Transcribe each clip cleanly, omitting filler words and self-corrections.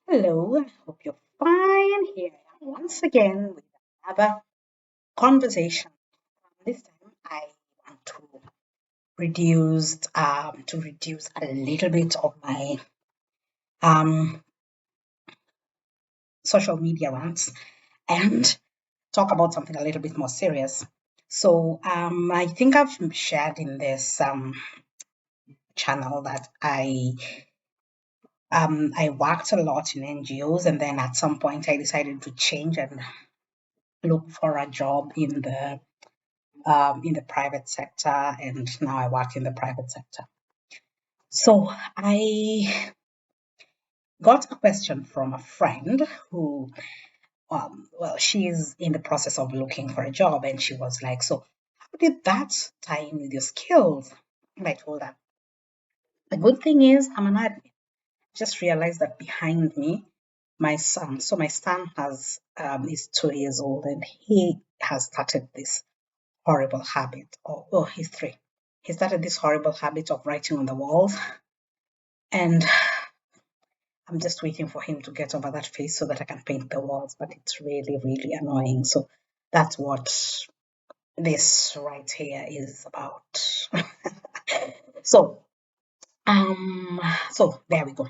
Hello, I hope you're fine. Here I am once again with another conversation. This time I want to reduce a little bit of my um, social media rants and talk about something a little bit more serious. I think I've shared in this channel that I worked a lot in NGOs, and then at some point I decided to change and look for a job in the private sector, and now I work in the private sector. So I got a question from a friend who, she's in the process of looking for a job, and she was like, "So, how did that tie in with your skills?" And I told her, "The good thing is I'm an admin." Just realized that behind me, my son. So my son has is 2 years old, and he has started this horrible habit. Oh, he's 3. He started this horrible habit of writing on the walls, and I'm just waiting for him to get over that phase so that I can paint the walls. But it's really, really annoying. So that's what this right here is about. so, um, so there we go.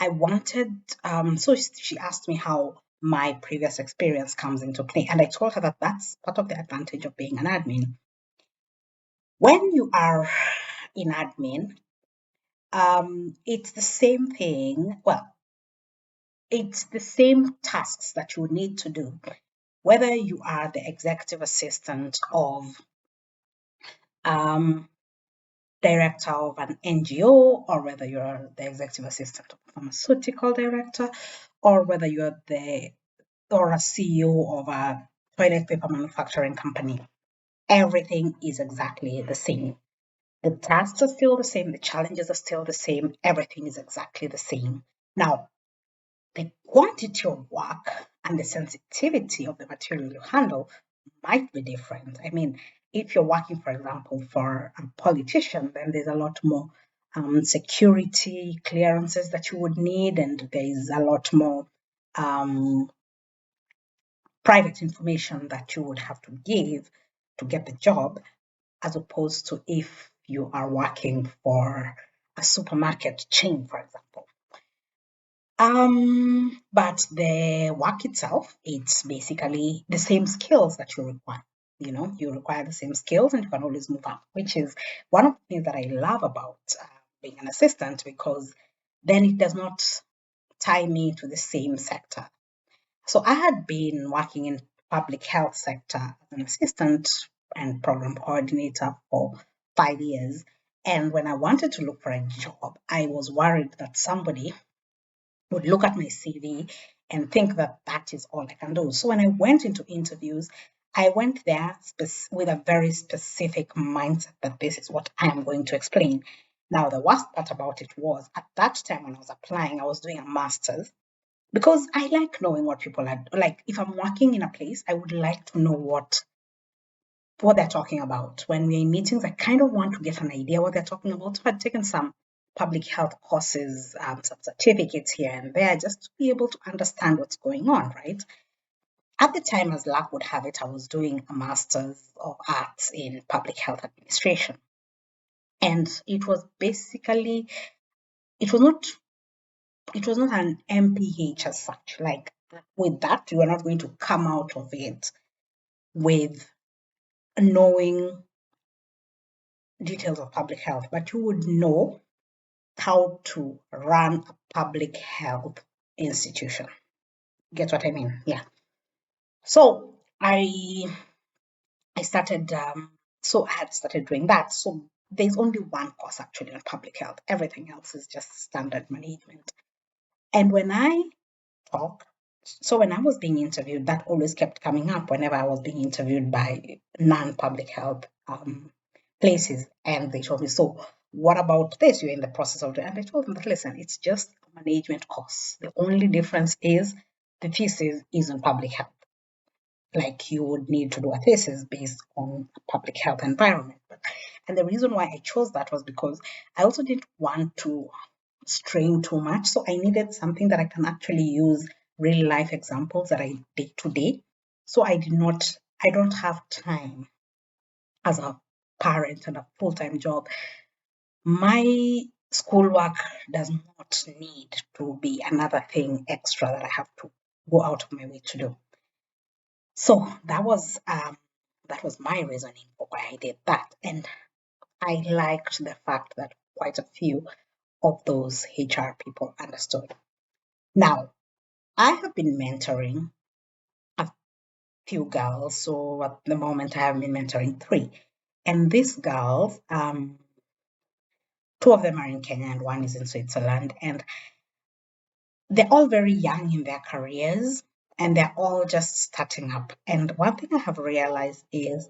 I wanted, so she asked me how my previous experience comes into play, and I told her that that's part of the advantage of being an admin. When you are in admin, it's the same thing. Well, it's the same tasks that you need to do, whether you are the executive assistant of um, director of an NGO, or whether you're the executive assistant of a pharmaceutical director, or whether you're the or a CEO of a toilet paper manufacturing company. Everything is exactly the same. The tasks are still the same, the challenges are still the same, everything is exactly the same. Now, the quantity of work and the sensitivity of the material you handle might be different. I mean, if you're working, for example, for a politician, then there's a lot more security clearances that you would need, and there's a lot more um, private information that you would have to give to get the job, as opposed to if you are working for a supermarket chain, for example. But the work itself, it's basically the same skills that you require. You require the same skills, and you can always move up, which is one of the things that I love about being an assistant, because then it does not tie me to the same sector. So I had been working in public health sector as an assistant and program coordinator for 5 years. And when I wanted to look for a job, I was worried that somebody would look at my CV and think that that is all I can do. So when I went into interviews, I went there with a very specific mindset that this is what I am going to explain. Now, the worst part about it was at that time when I was applying, I was doing a master's, because I like knowing what people are like. If I'm working in a place, I would like to know what they're talking about. When we're in meetings, I kind of want to get an idea what they're talking about. So I've taken some public health courses, some certificates here and there, just to be able to understand what's going on, right? At the time, as luck would have it, I was doing a master's of arts in public health administration. And it was basically, it was not it was not an MPH as such. Like, with that, you are not going to come out of it with knowing details of public health, but you would know how to run a public health institution. Get what I mean? Yeah. So I started I had started doing that. So there's only one course actually on public health. Everything else is just standard management. And when I talk, so when I was being interviewed, that always kept coming up whenever I was being interviewed by non-public health places, and they told me, "So what about this? You're in the process of doing." And I told them that, listen, it's just a management course. The only difference is the thesis is on public health. Like, you would need to do a thesis based on a public health environment. And the reason why I chose that was because I also didn't want to strain too much. So I needed something that I can actually use real life examples that I day to day. So I don't have time as a parent and a full-time job. My schoolwork does not need to be another thing extra that I have to go out of my way to do. So that was my reasoning for why I did that. And I liked the fact that quite a few of those HR people understood. Now, I have been mentoring a few girls. So at the moment, I have been mentoring three. And these girls, two of them are in Kenya and one is in Switzerland. And they're all very young in their careers and they're all just starting up. And one thing I have realized is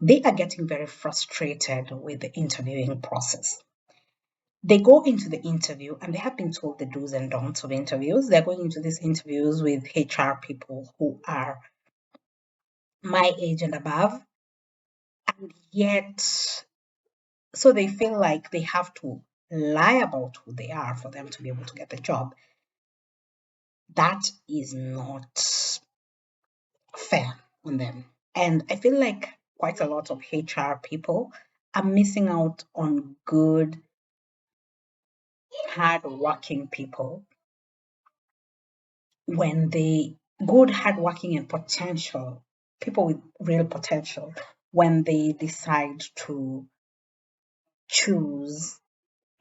they are getting very frustrated with the interviewing process. They go into the interview and they have been told the do's and don'ts of interviews. They're going into these interviews with HR people who are my age and above. And yet, so they feel like they have to lie about who they are for them to be able to get the job. That is not fair on them. And I feel like quite a lot of HR people are missing out on good, hard-working people when they good, hardworking, and potential people with real potential when they decide to choose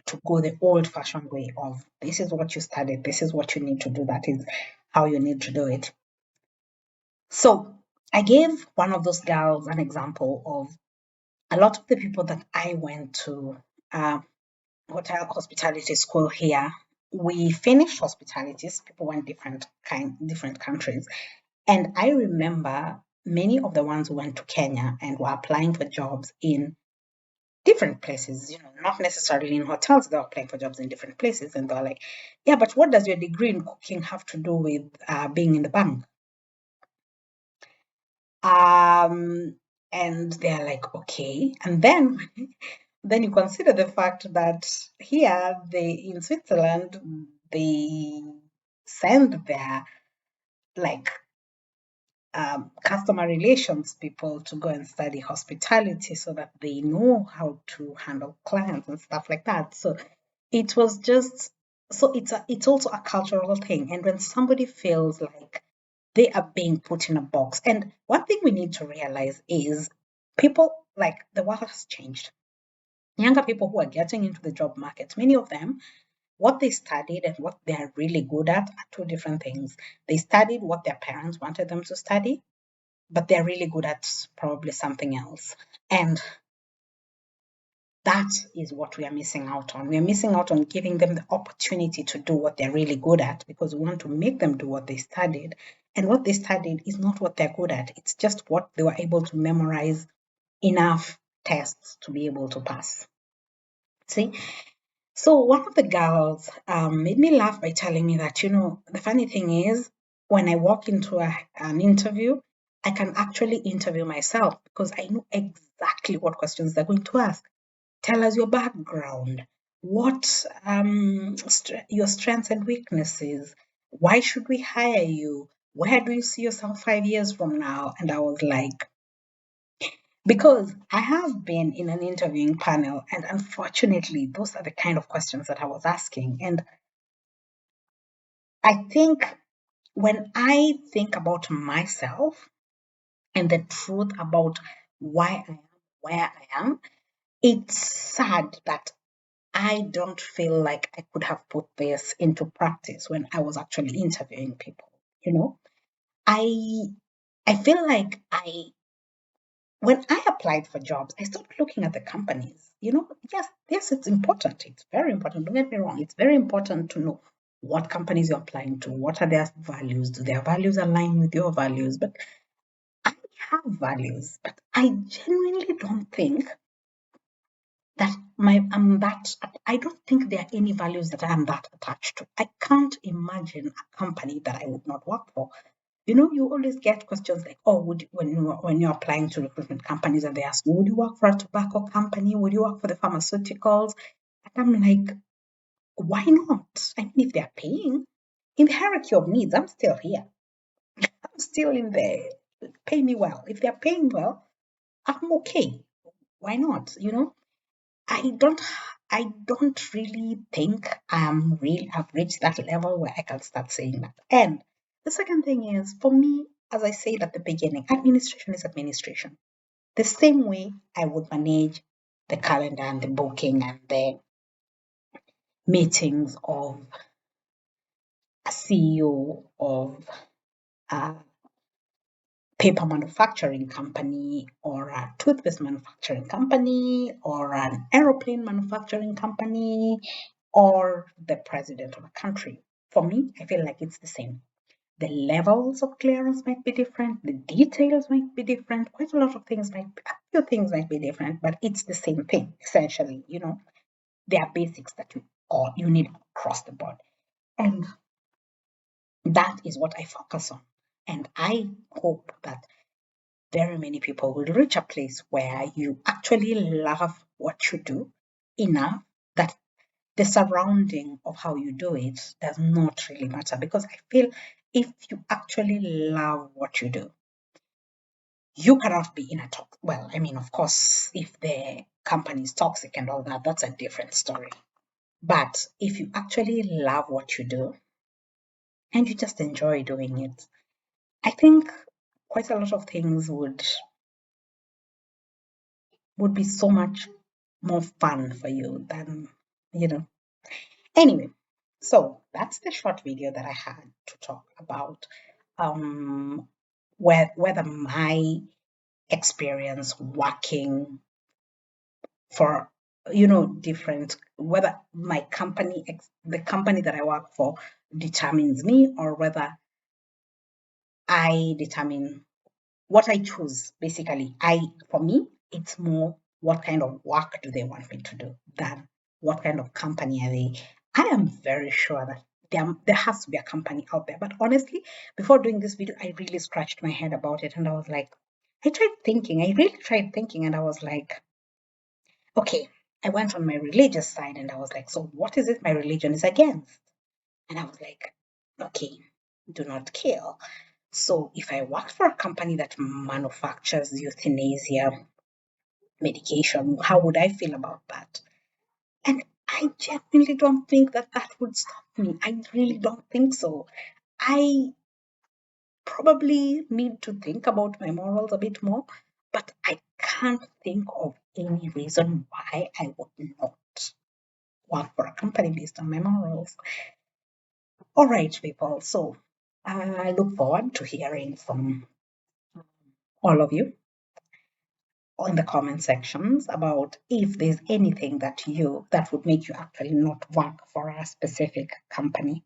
to go the old-fashioned way of this is what you studied, this is what you need to do, that is how you need to do it. So I gave one of those girls an example of a lot of the people that I went to hotel hospitality school here. We finished hospitalities. People went different countries, and I remember many of the ones who went to Kenya and were applying for jobs in different places, not necessarily in hotels. They were applying for jobs in different places. And they were like, yeah, but what does your degree in cooking have to do with being in the bank? And they're like, okay. And then you consider the fact that here in Switzerland, they send their like customer relations people to go and study hospitality so that they know how to handle clients and stuff like that. So it was just it's also a cultural thing. And when somebody feels like they are being put in a box, and one thing we need to realize is people like the world has changed. Younger people who are getting into the job market, many of them, what they studied and what they are really good at are two different things. They studied what their parents wanted them to study, but they're really good at probably something else. And that is what we are missing out on. We are missing out on giving them the opportunity to do what they're really good at because we want to make them do what they studied. And what they studied is not what they're good at. It's just what they were able to memorize enough tests to be able to pass. See? So one of the girls made me laugh by telling me that, the funny thing is when I walk into an interview, I can actually interview myself because I know exactly what questions they're going to ask. Tell us your background. What your strengths and weaknesses? Why should we hire you? Where do you see yourself 5 years from now? And I was like, because I have been in an interviewing panel, and unfortunately, those are the kind of questions that I was asking. And I think when I think about myself and the truth about why I am where I am, it's sad that I don't feel like I could have put this into practice when I was actually interviewing people. I I feel like when I applied for jobs, I stopped looking at the companies. Yes, it's important. It's very important. Don't get me wrong. It's very important to know what companies you're applying to. What are their values? Do their values align with your values? But I have values, but I genuinely don't think that I don't think there are any values that I am that attached to. I can't imagine a company that I would not work for. You always get questions like, oh, when you're applying to recruitment companies and they ask, would you work for a tobacco company? Would you work for the pharmaceuticals? And I'm like, why not? I mean, if they're paying, in the hierarchy of needs, I'm still here. I'm still in there. Pay me well. If they're paying well, I'm okay. Why not? I don't I don't really think I've reached that level where I can start saying that. And the second thing is, for me, as I said at the beginning, administration is administration. The same way I would manage the calendar and the booking and the meetings of a CEO of a paper manufacturing company or a toothpaste manufacturing company or an aeroplane manufacturing company or the president of a country. For me, I feel like it's the same. The levels of clearance might be different, the details might be different, quite a lot of things a few things might be different, but it's the same thing, essentially. There are basics that you need across the board. And that is what I focus on. And I hope that very many people will reach a place where you actually love what you do enough that the surrounding of how you do it does not really matter. Because I feel if you actually love what you do, you cannot be in a talk. Well, I mean, of course, if the company is toxic and all that, that's a different story. But if you actually love what you do and you just enjoy doing it, I think quite a lot of things would be so much more fun for you than, you know. Anyway, so that's the short video that I had to talk about whether my experience working for different, whether my company the company that I work for determines me, or whether I determine what I choose. Basically, for me, it's more what kind of work do they want me to do than what kind of company are they. I am very sure that there has to be a company out there. But honestly, before doing this video, I really scratched my head about it, and I was like, I really tried thinking, and I was like, okay, I went on my religious side and I was like, so what is it my religion is against? And I was like, okay, do not kill. So if I worked for a company that manufactures euthanasia medication, how would I feel about that? And I genuinely don't think that that would stop me. I really don't think so. I probably need to think about my morals a bit more, but I can't think of any reason why I would not work for a company based on my morals. All right, people. So I look forward to hearing from all of you in the comment sections about if there's anything that would make you actually not work for a specific company.